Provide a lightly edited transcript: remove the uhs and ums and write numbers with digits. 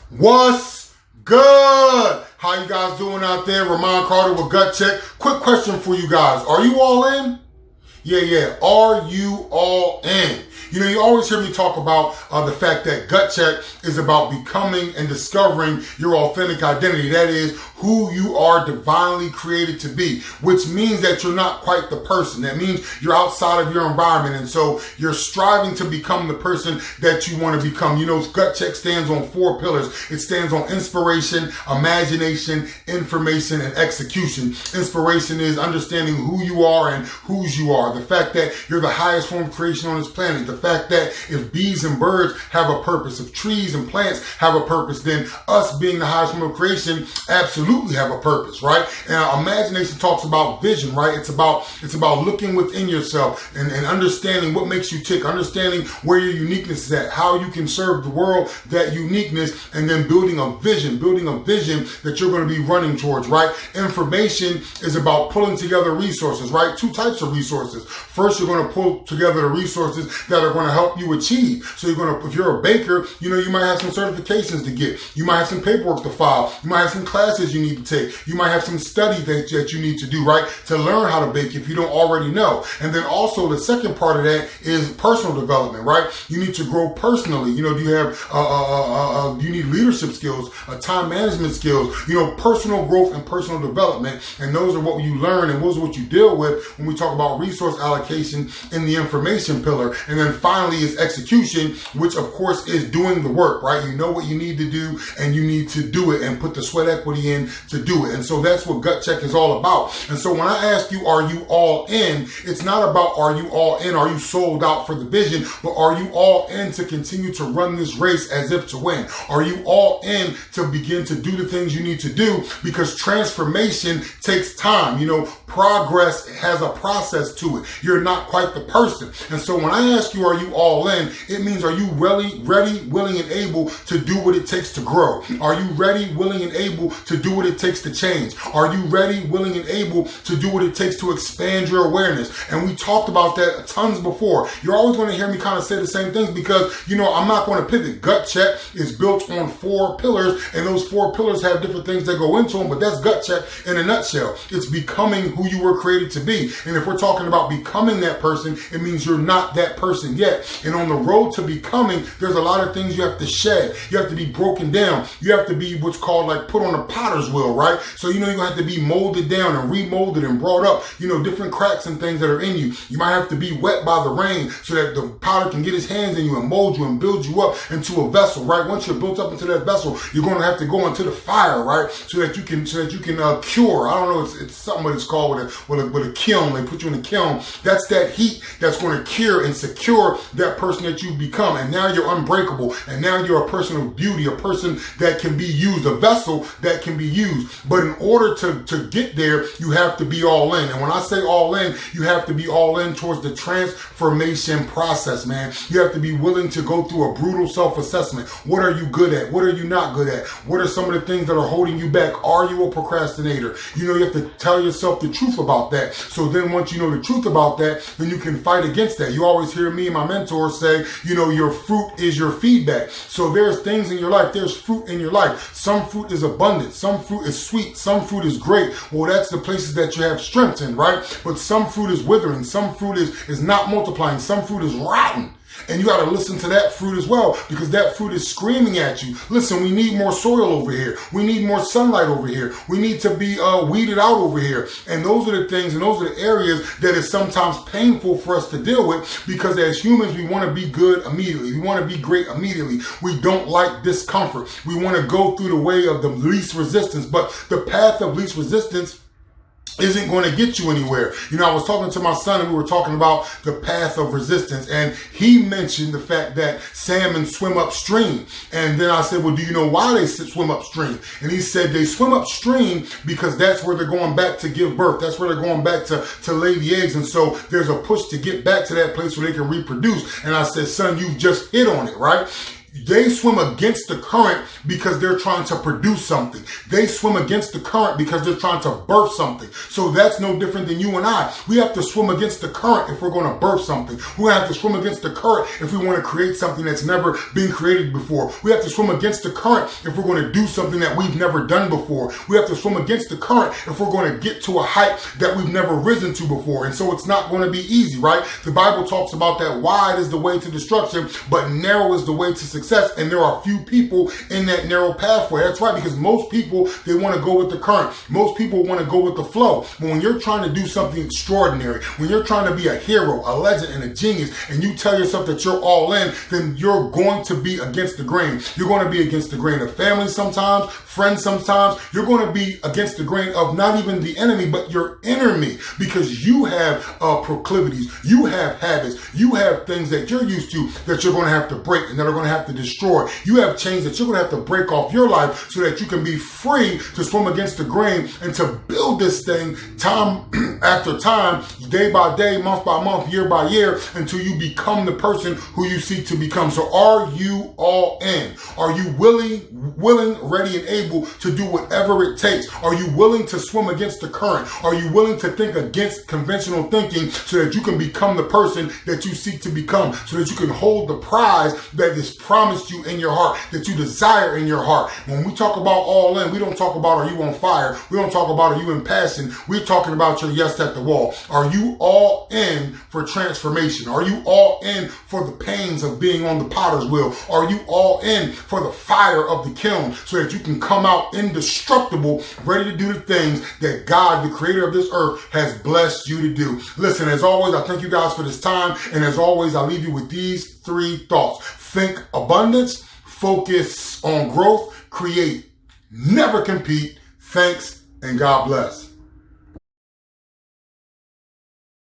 What's good? How you guys doing out there? Ramon Carter with Gut Check. Quick question for you guys. Are you all in? Yeah. Are you all in? You know, you always hear me talk about the fact that Gut Check is about becoming and discovering your authentic identity. That is who you are divinely created to be, which means that you're not quite the person. That means you're outside of your environment. And so you're striving to become the person that you want to become. You know, Gut Check stands on 4 pillars. It stands on inspiration, imagination, information, and execution. Inspiration is understanding who you are and whose you are. The fact that you're the highest form of creation on this planet. The fact that if bees and birds have a purpose, if trees and plants have a purpose, then us being the highest form of creation absolutely have a purpose, right? And imagination talks about vision, right? It's about looking within yourself and understanding what makes you tick, understanding where your uniqueness is at, how you can serve the world, that uniqueness, and then building a vision that you're going to be running towards, right? Information is about pulling together resources, right? 2 types of resources. First, you're going to pull together the resources that are going to help you achieve. So if you're a baker, you know, you might have some certifications to get. You might have some paperwork to file. You might have some classes you need to take. You might have some study that you need to do, right? To learn how to bake if you don't already know. And then also the second part of that is personal development, right? You need to grow personally. You know, do you have, you need leadership skills, time management skills, you know, personal growth and personal development. And those are what you learn and those are what you deal with when we talk about resource allocation in the information pillar. And then finally is execution, which of course is doing the work, right? You know what you need to do and you need to do it and put the sweat equity in to do it. And so that's what Gut Check is all about. And so when I ask you, are you all in? It's not about are you all in? Are you sold out for the vision? But are you all in to continue to run this race as if to win? Are you all in to begin to do the things you need to do? Because transformation takes time. You know, progress has a process to it. You're not quite the person. And so when I ask you, are you all in? It means, are you really ready, willing, and able to do what it takes to grow? Are you ready, willing, and able to do what it takes to change? Are you ready, willing, and able to do what it takes to expand your awareness? And we talked about that tons before. You're always going to hear me kind of say the same things because, you know, I'm not going to pivot. Gut Check is built on 4 pillars, and those 4 pillars have different things that go into them, but that's Gut Check in a nutshell. It's becoming who you were created to be. And if we're talking about becoming that person, it means you're not that person yet. And on the road to becoming, there's a lot of things you have to shed. You have to be broken down. You have to be what's called like put on a potter's wheel, right? So, you know, you have to be molded down and remolded and brought up, you know, different cracks and things that are in you. You might have to be wet by the rain so that the potter can get his hands in you and mold you and build you up into a vessel, right? Once you're built up into that vessel, you're going to have to go into the fire, right? So that you can cure. I don't know, it's something what it's called with a kiln. They put you in a kiln. That's that heat that's going to cure and secure that person that you've become. And now you're unbreakable. And now you're a person of beauty, a person that can be used, a vessel that can be used. But in order to get there, you have to be all in. And when I say all in, you have to be all in towards the transformation process, man. You have to be willing to go through a brutal self-assessment. What are you good at? What are you not good at? What are some of the things that are holding you back? Are you a procrastinator? You know, you have to tell yourself the truth about that. So then once you know the truth about that, then you can fight against that. You always hear me and my mentors say, you know, your fruit is your feedback. So there's things in your life. There's fruit in your life. Some fruit is abundant. Some fruit is sweet. Some fruit is great. Well, that's the places that you have strength in, right? But some fruit is withering. Some fruit is not multiplying. Some fruit is rotten. And you got to listen to that fruit as well, because that fruit is screaming at you. Listen, we need more soil over here. We need more sunlight over here. We need to be weeded out over here. And those are the things and those are the areas that is sometimes painful for us to deal with, because as humans, we want to be good immediately. We want to be great immediately. We don't like discomfort. We want to go through the way of the least resistance, but the path of least resistance isn't going to get you anywhere. You know, I was talking to my son and we were talking about the path of resistance, and he mentioned the fact that salmon swim upstream. And then I said, well, do you know why they swim upstream? And he said they swim upstream because that's where they're going back to give birth. That's where they're going back to lay the eggs. And so there's a push to get back to that place where they can reproduce. And I said, son, you've just hit on it, right? They swim against the current because they're trying to produce something. They swim against the current because they're trying to birth something. So that's no different than you and I. We have to swim against the current if we're going to birth something. We have to swim against the current if we want to create something that's never been created before. We have to swim against the current if we're going to do something that we've never done before. We have to swim against the current if we're going to get to a height that we've never risen to before. And so it's not going to be easy, right? The Bible talks about that wide is the way to destruction, but narrow is the way to success. And there are few people in that narrow pathway. That's right, because most people, they want to go with the current. Most people want to go with the flow. But when you're trying to do something extraordinary, when you're trying to be a hero, a legend, and a genius, and you tell yourself that you're all in, then you're going to be against the grain. You're going to be against the grain of family sometimes, friends sometimes. You're going to be against the grain of not even the enemy, but your enemy, because you have proclivities, you have habits, you have things that you're used to that you're going to have to break and that are going to have to destroy. You have chains that you're going to have to break off your life so that you can be free to swim against the grain and to build this thing time after time, day by day, month by month, year by year, until you become the person who you seek to become. So are you all in? Are you willing, ready, and able to do whatever it takes? Are you willing to swim against the current? Are you willing to think against conventional thinking so that you can become the person that you seek to become, so that you can hold the prize that is promised you in your heart, that you desire in your heart? When we talk about all in, we don't talk about are you on fire? We don't talk about are you in passion? We're talking about your yes at the wall. Are you all in for transformation? Are you all in for the pains of being on the potter's wheel? Are you all in for the fire of the kiln so that you can come out indestructible, ready to do the things that God, the creator of this earth, has blessed you to do? Listen, as always, I thank you guys for this time. And as always, I leave you with these 3 thoughts. Think abundance, focus on growth, create, never compete. Thanks, and God bless.